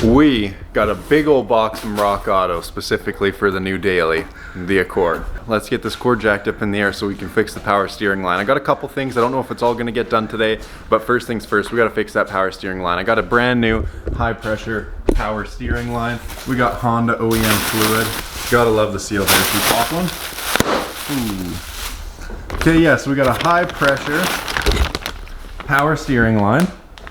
We got a big old box from Rock Auto specifically for the new daily, the Accord. Let's get this cord jacked up in the air so we can fix the power steering line. I got a couple things. I don't know if it's all gonna get done today, but first things first, we gotta fix that power steering line. I got a brand new high pressure power steering line. We got Honda OEM fluid. Gotta love the seal there. Should we pop one? Ooh. Okay, yeah, so we got a high pressure power steering line.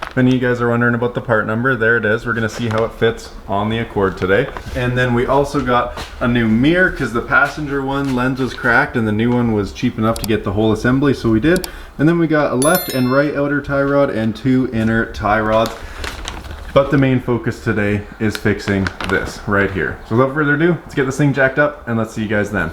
If any of you guys are wondering about the part number, there it is. We're gonna see how it fits on the Accord today. And then we also got a new mirror because the passenger one lens was cracked and the new one was cheap enough to get the whole assembly, so we did. And then we got a left and right outer tie rod and 2 inner tie rods. But the main focus today is fixing this right here. So without further ado, let's get this thing jacked up and let's see you guys then.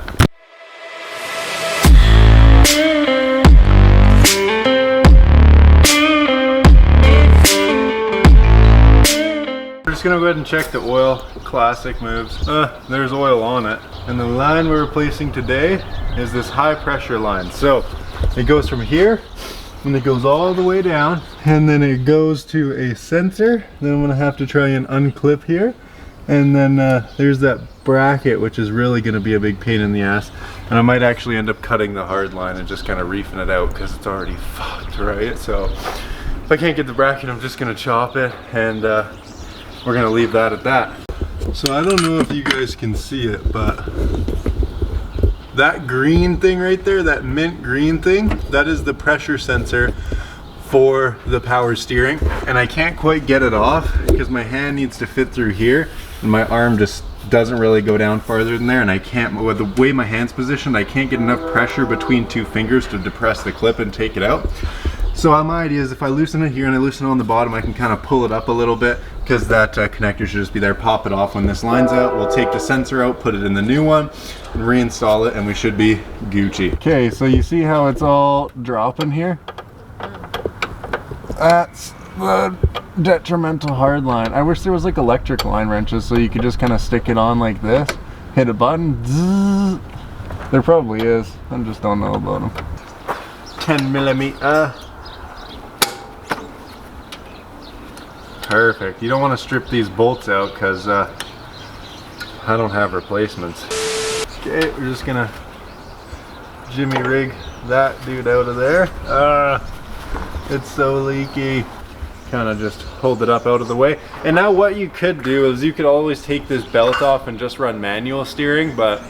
Just gonna go ahead and check the oil. Classic moves. There's oil on it. And the line we're replacing today is this high pressure line. So it goes from here and it goes all the way down and then it goes to a sensor. Then I'm gonna have to try and unclip here. And then there's that bracket, which is really gonna be a big pain in the ass. And I might actually end up cutting the hard line and just kind of reefing it out because it's already fucked, right? So if I can't get the bracket, I'm just gonna chop it and we're gonna leave that at that. So I don't know if you guys can see it, but that green thing right there, that mint green thing, that is the pressure sensor for the power steering. And I can't quite get it off because my hand needs to fit through here and my arm just doesn't really go down farther than there, and I can't, with the way my hand's positioned, I can't get enough pressure between 2 fingers to depress the clip and take it out. So my idea is if I loosen it here and I loosen it on the bottom, I can kind of pull it up a little bit because that connector should just be there. Pop it off when this line's out. We'll take the sensor out, put it in the new one, and reinstall it, and we should be Gucci. Okay, so you see how it's all dropping here? That's the detrimental hard line. I wish there was like electric line wrenches so you could just kind of stick it on like this, hit a button, zzz. There probably is. I just don't know about them. 10mm. Perfect. You don't want to strip these bolts out because I don't have replacements. Okay, we're just gonna jimmy rig that dude out of there. It's so leaky. Kind of just hold it up out of the way. And now what you could do is you could always take this belt off and just run manual steering, but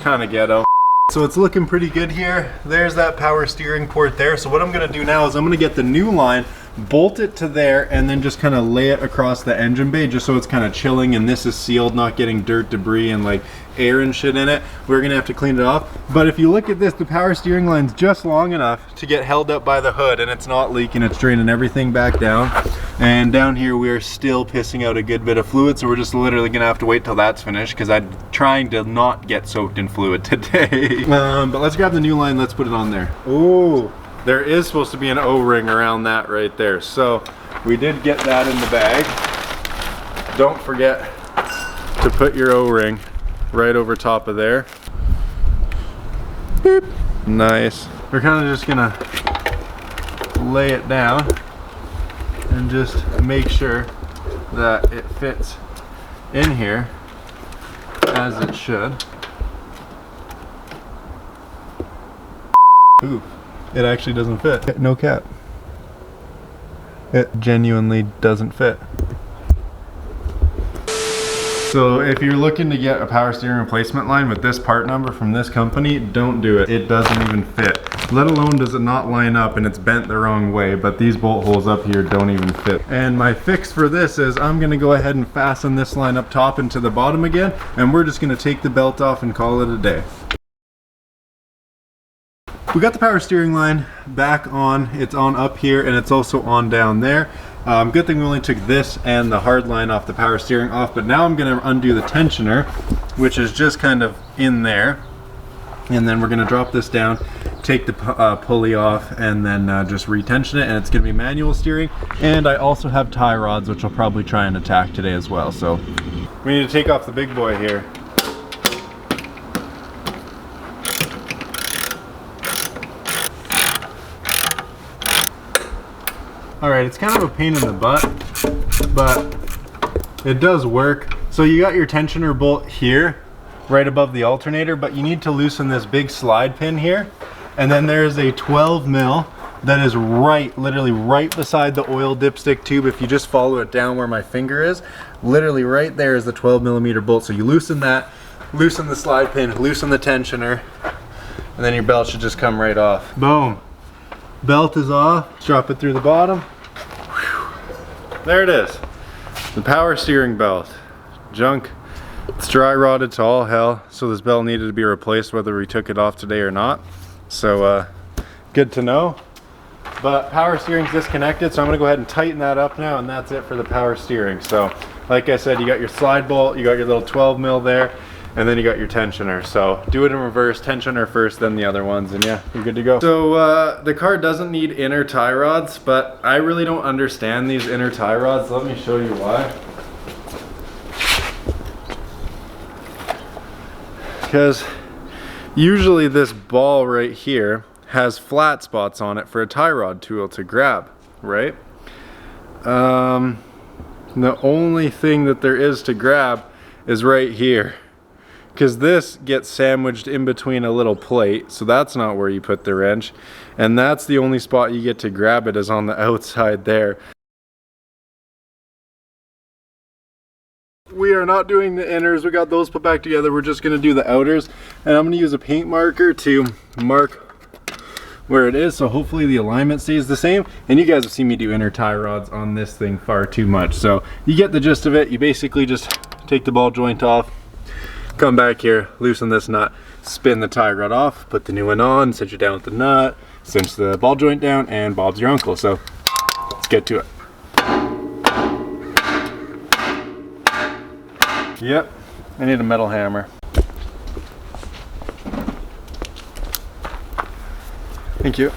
kind of ghetto. So it's looking pretty good here. There's that power steering port there. So what I'm gonna do now is I'm gonna get the new line, bolt it to there, and then just kind of lay it across the engine bay just so it's kind of chilling and this is sealed, not getting dirt, debris, and like air and shit in it. We're gonna have to clean it off. But if you look at this, the power steering line's just long enough to get held up by the hood and it's not leaking, it's draining everything back down. And down here we're still pissing out a good bit of fluid, so we're just literally gonna have to wait till that's finished because I'm trying to not get soaked in fluid today. But let's grab the new line, let's put it on there. Ooh. There is supposed to be an O-ring around that right there. So we did get that in the bag. Don't forget to put your O-ring right over top of there. Beep. Nice. We're kind of just gonna lay it down and just make sure that it fits in here as it should. Ooh. It actually doesn't fit. No cap. It genuinely doesn't fit. So if you're looking to get a power steering replacement line with this part number from this company, don't do it. It doesn't even fit. Let alone does it not line up and it's bent the wrong way, but these bolt holes up here don't even fit. And my fix for this is I'm gonna go ahead and fasten this line up top into the bottom again, and we're just gonna take the belt off and call it a day. We got the power steering line back on. It's on up here and it's also on down there. Good thing we only took this and the hard line off the power steering off, but now I'm gonna undo the tensioner, which is just kind of in there. And then we're gonna drop this down, take the pulley off, and then just retension it, and it's gonna be manual steering. And I also have tie rods, which I'll probably try and attack today as well. So we need to take off the big boy here. All right, it's kind of a pain in the butt, but it does work. So you got your tensioner bolt here, right above the alternator, but you need to loosen this big slide pin here. And then there's a 12 mil that is literally right beside the oil dipstick tube. If you just follow it down where my finger is, literally right there is the 12 millimeter bolt. So you loosen that, loosen the slide pin, loosen the tensioner, and then your belt should just come right off. Boom. Belt is off. Drop it through the bottom. Whew. There it is. The power steering belt. Junk. It's dry rotted to all hell, so this belt needed to be replaced whether we took it off today or not. So good to know. But power steering's disconnected, so I'm gonna go ahead and tighten that up now, and that's it for the power steering. So like I said, you got your slide bolt, you got your little 12 mil there, and then you got your tensioner. So do it in reverse, tensioner first, then the other ones, and yeah, you're good to go. So the car doesn't need inner tie rods, but I really don't understand these inner tie rods. Let me show you why. Because usually this ball right here has flat spots on it for a tie rod tool to grab, right? The only thing that there is to grab is right here, because this gets sandwiched in between a little plate, so that's not where you put the wrench, and that's the only spot you get to grab it is on the outside there. We are not doing the inners, we got those put back together. We're just gonna do the outers, and I'm gonna use a paint marker to mark where it is, so hopefully the alignment stays the same. And you guys have seen me do inner tie rods on this thing far too much, so you get the gist of it. You basically just take the ball joint off, come back here, loosen this nut, spin the tie rod off, put the new one on, cinch it down with the nut, cinch the ball joint down, and Bob's your uncle. So let's get to it. Yep, I need a metal hammer. Thank you.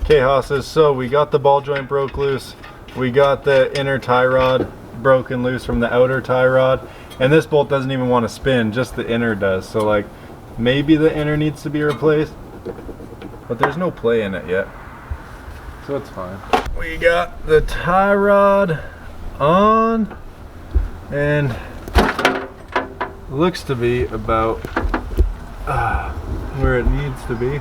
Okay, hosses, so we got the ball joint broke loose. We got the inner tie rod broken loose from the outer tie rod. And this bolt doesn't even want to spin, just the inner does. So like, maybe the inner needs to be replaced, but there's no play in it yet, so it's fine. We got the tie rod on, and looks to be about where it needs to be.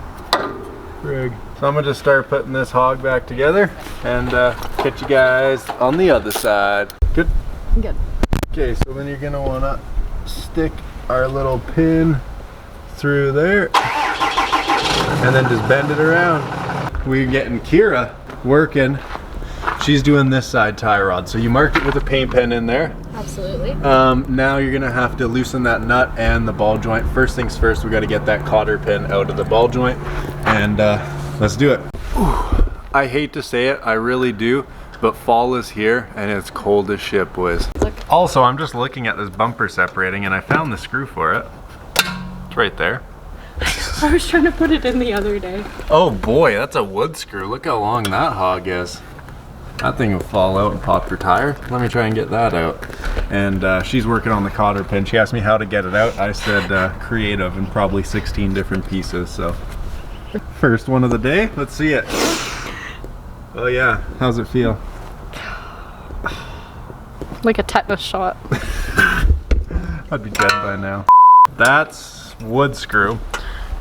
Frig. So I'm gonna just start putting this hog back together and catch you guys on the other side. Good? Good. Okay, so then you're gonna wanna stick our little pin through there and then just bend it around. We're getting Kira working. She's doing this side tie rod. So you marked it with a paint pen in there. Absolutely. Now you're gonna have to loosen that nut and the ball joint. First things first, we gotta get that cotter pin out of the ball joint, and let's do it. Ooh, I hate to say it, I really do, but fall is here and it's cold as shit, boys. Also, I'm just looking at this bumper separating and I found the screw for it. It's right there. I was trying to put it in the other day. Oh boy, that's a wood screw. Look how long that hog is. That thing will fall out and pop your tire. Let me try and get that out. And she's working on the cotter pin. She asked me how to get it out. I said creative, and probably 16 different pieces. So first one of the day. Let's see it. Oh yeah, how's it feel? Like a tetanus shot. I'd be dead by now. That's wood screw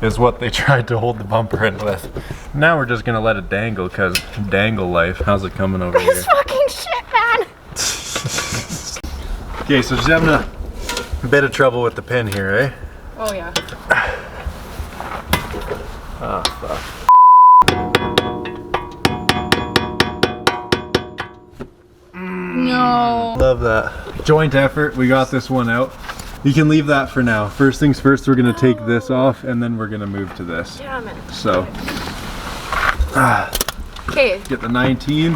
is what they tried to hold the bumper in with. Now we're just gonna let it dangle, because dangle life. How's it coming over here? This fucking shit, man! Okay, so she's having a bit of trouble with the pin here, eh? Oh yeah. Oh, fuck. No. Love that. Joint effort, we got this one out. You can leave that for now. First things first, we're gonna take this off and then we're gonna move to this. Damn it. So, okay. get the 19,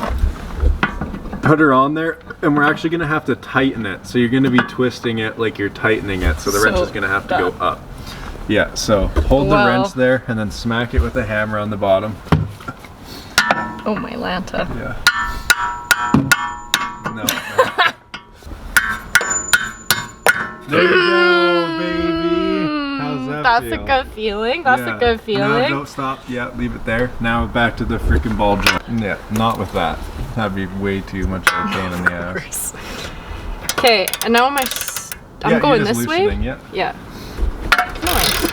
put her on there, and we're actually gonna have to tighten it. So you're gonna be twisting it like you're tightening it. So the wrench is gonna have to go up. Yeah, so hold the wrench there and then smack it with a hammer on the bottom. Oh my Lanta. Yeah. No. There you go, baby. How's that That's feel. a good feeling. That's a good feeling. No, stop. Yeah, leave it there. Now back to the freaking ball joint. Yeah, not with that. That'd be way too much of a pain in the ass. Okay, and now I'm going you're just this way? loosening, yeah. Yeah. Nice.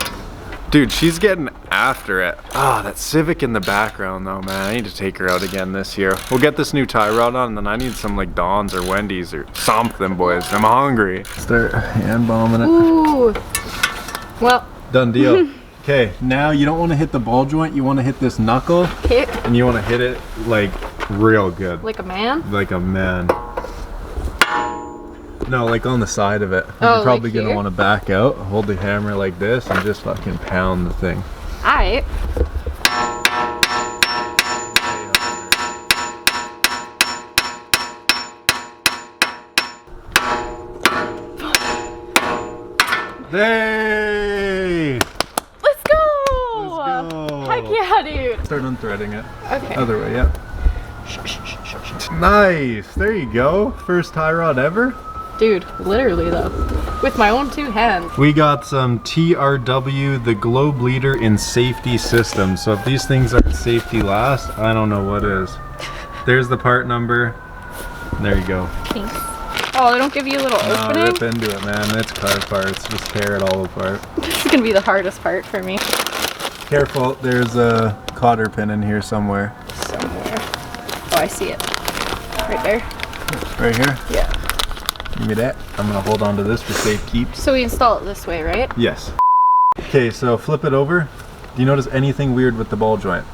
Dude, she's getting after it. Ah, that Civic in the background though, man. I need to take her out again this year. We'll get this new tie rod on, and then I need some like Don's or Wendy's or something, boys. I'm hungry. Start hand bombing it. Ooh. Well. Done deal. Okay, now you don't want to hit the ball joint. You want to hit this knuckle. Hit. And you want to hit it like real good. Like a man? Like a man. No, like on the side of it. Oh, You're probably like gonna here? want to back out, hold the hammer like this, and just fucking pound the thing. Alright. Hey! Let's go! Let's go! Heck yeah, dude! Start unthreading it. Okay. Other way, yeah. Nice! There you go. First tie rod ever. Dude, literally though. With my own 2 hands. We got some TRW, the globe leader in safety systems. So if these things aren't safety last, I don't know what is. There's the part number. There you go. Thanks. Oh, they don't give you a little Nah, opening? rip into it, man. It's car parts. Just tear it all apart. This is gonna be the hardest part for me. Careful, there's a cotter pin in here somewhere. Somewhere. Oh, I see it. Right there. Right here? Yeah. Give me that. I'm gonna hold on to this for safe keeps. So we install it this way, right? Yes. Okay, so flip it over. Do you notice anything weird with the ball joint?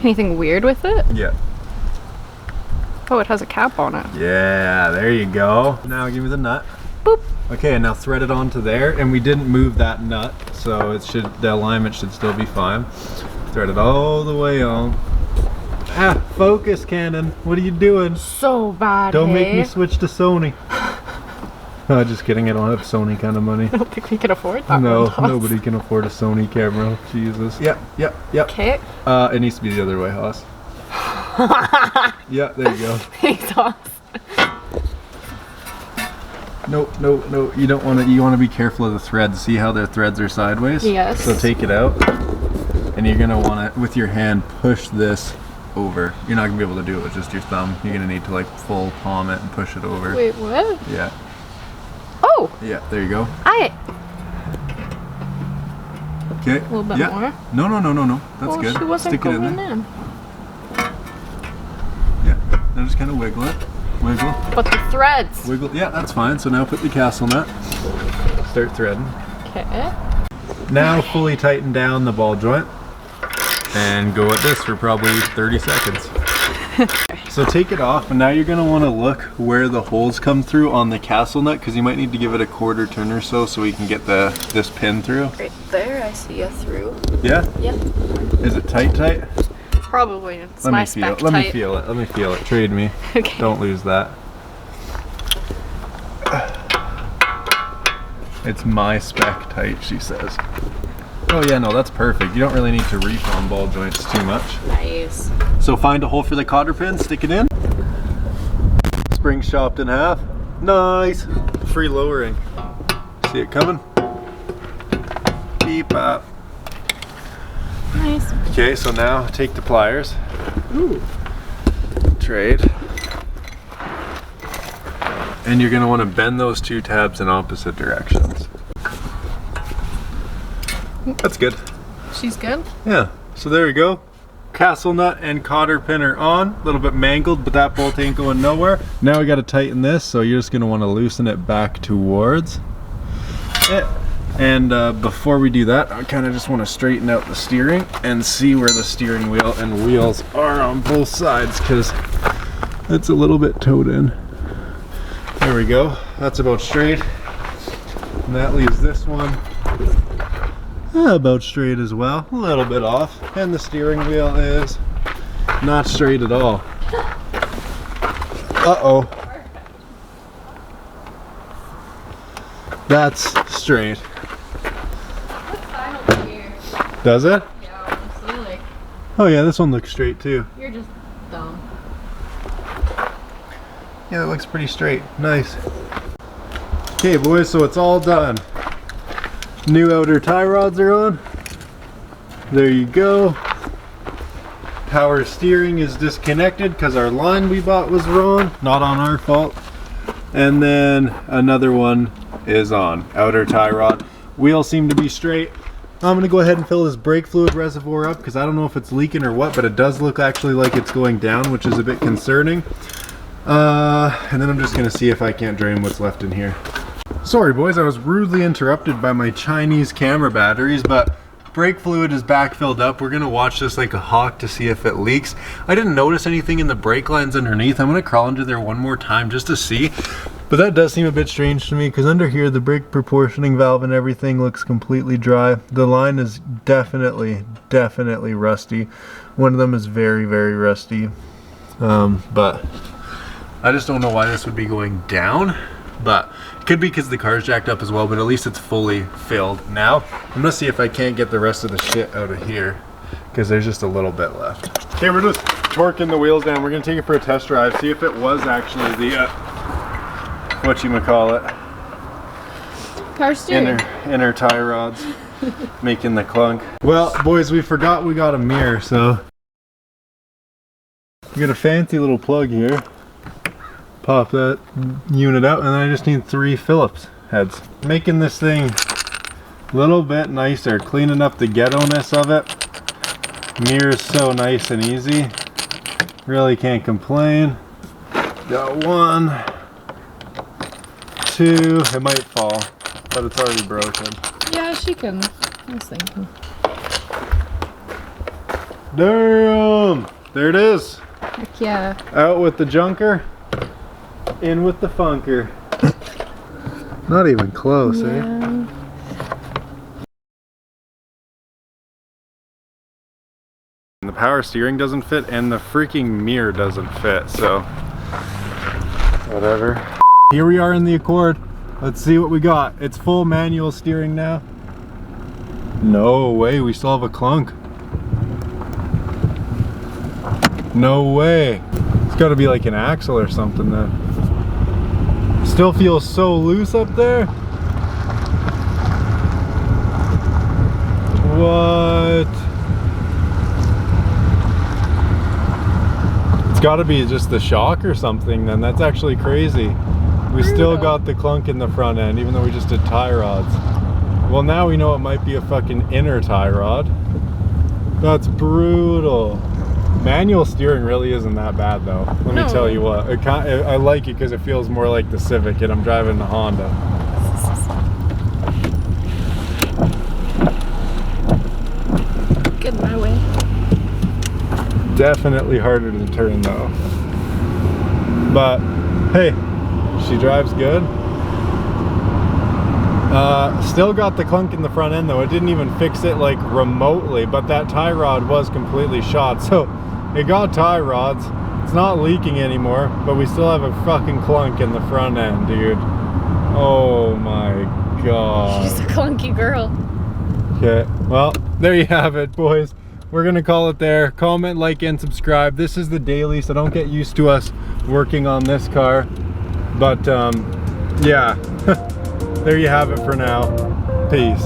Anything weird with it? Yeah. Oh, it has a cap on it. Yeah, there you go. Now give me the nut. Boop. Okay, and now thread it onto there, and we didn't move that nut, so the alignment should still be fine. Thread it all the way on. Ah, focus, Canon. What are you doing? So bad. Don't make hey? me switch to Sony. Oh, just kidding. I don't have Sony kind of money. I don't think we can afford that. No, one, Haas. nobody can afford a Sony camera. Jesus. Yep. Okay. It needs to be the other way, Haas. Yeah, there you go. Thanks, Haas. No. You don't want to. You want to be careful of the threads. See how their threads are sideways? Yes. So take it out, and you're gonna want to, with your hand, push this over. You're not gonna be able to do it with just your thumb. You're gonna need to like full palm it and push it over. Wait, what? Yeah. Oh! Yeah. There you go. I. Okay. A little bit yeah. more. No. That's Well, good. she wasn't Stick it in going there. in. Yeah. Now just kind of wiggle it. Wiggle. But the threads. Wiggle. Yeah, that's fine. So now put the castle nut. Start threading. Okay. Now fully tighten down the ball joint and go at this for probably 30 seconds. So take it off, and now you're going to want to look where the holes come through on the castle nut, because you might need to give it a quarter turn or so we can get this pin through. Right there, I see a through. Yeah? Yep. Is it tight? Probably. It's Let my me feel spec it. Let me type. feel it. Let me feel it. Trade me. Okay. Don't lose that. It's my spec tight, she says. Oh yeah, no, that's perfect. You don't really need to reef on ball joints too much. Nice. So find a hole for the cotter pin, stick it in. Spring chopped in half. Nice. Free lowering. See it coming? Beep up. Nice. Okay, so now take the pliers. Ooh. Trade. And you're gonna want to bend those 2 tabs in opposite directions. That's good. She's good? Yeah, so there we go. Castle nut and cotter pin are on. A little bit mangled, but that bolt ain't going nowhere. Now we got to tighten this, so you're just going to want to loosen it back towards it. And before we do that, I kind of just want to straighten out the steering and see where the steering wheel and wheels are on both sides, because it's a little bit towed in. There we go. That's about straight. And that leaves this one about straight as well, a little bit off, and the steering wheel is not straight at all. Uh-oh. That's straight. Looks fine over here. Does it? Yeah, honestly, like, Oh yeah, this one looks straight too. you're just dumb. Yeah, that looks pretty straight. Nice. Okay boys, so it's all done. New outer tie rods are on. There you go. Power steering is disconnected because our line we bought was wrong, not on our fault. And then another one is on, outer tie rod. Wheels seem to be straight. I'm gonna go ahead and fill this brake fluid reservoir up because I don't know if it's leaking or what, but it does look actually like it's going down, which is a bit concerning. And then I'm just gonna see if I can't drain what's left in here. Sorry boys, I was rudely interrupted by my Chinese camera batteries, but brake fluid is back filled up. We're gonna watch this like a hawk to see if it leaks. I didn't notice anything in the brake lines underneath. I'm gonna crawl under there one more time just to see. But that does seem a bit strange to me because under here the brake proportioning valve and everything looks completely dry. The line is definitely rusty. One of them is very rusty. But I just don't know why this would be going down. But it could be because the car's jacked up as well, but at least it's fully filled now. I'm gonna see if I can't get the rest of the shit out of here because there's just a little bit left. Okay, we're just torquing the wheels down. We're gonna take it for a test drive, see if it was actually the whatchamacallit, Power steering. inner tie rods making the clunk. Well boys, we forgot we got a mirror, so we got a fancy little plug here. Pop that unit out, and then I just need 3 Phillips heads. Making this thing a little bit nicer, cleaning up the ghetto-ness of it. Mirror's so nice and easy. Really can't complain. Got 1, 2, it might fall, but it's already broken. Yeah, she can. I was thinking. Damn! There it is. Heck yeah. Out with the junker. In with the funker. Not even close, yeah. eh? The power steering doesn't fit and the freaking mirror doesn't fit, so whatever. Here we are in the Accord. Let's see what we got. It's full manual steering now. No way, we still have a clunk. No way. It's got to be like an axle or something then. Still feels so loose up there. What? It's got to be just the shock or something then. That's actually crazy. We still got the clunk in the front end even though we just did tie rods. Well, now we know it might be a fucking inner tie rod. That's brutal. Manual steering really isn't that bad though. Let me tell you what. I like it because it feels more like the Civic and I'm driving the Honda. Get my way. Definitely harder to turn though. But hey, she drives good. Still got the clunk in the front end though. It didn't even fix it like remotely, but that tie rod was completely shot. So it got tie rods. It's not leaking anymore, but we still have a fucking clunk in the front end, dude. Oh my god. She's a clunky girl. Okay, well, there you have it, boys. We're gonna call it there. Comment, like, and subscribe. This is the daily, so don't get used to us working on this car. But yeah, there you have it for now. Peace.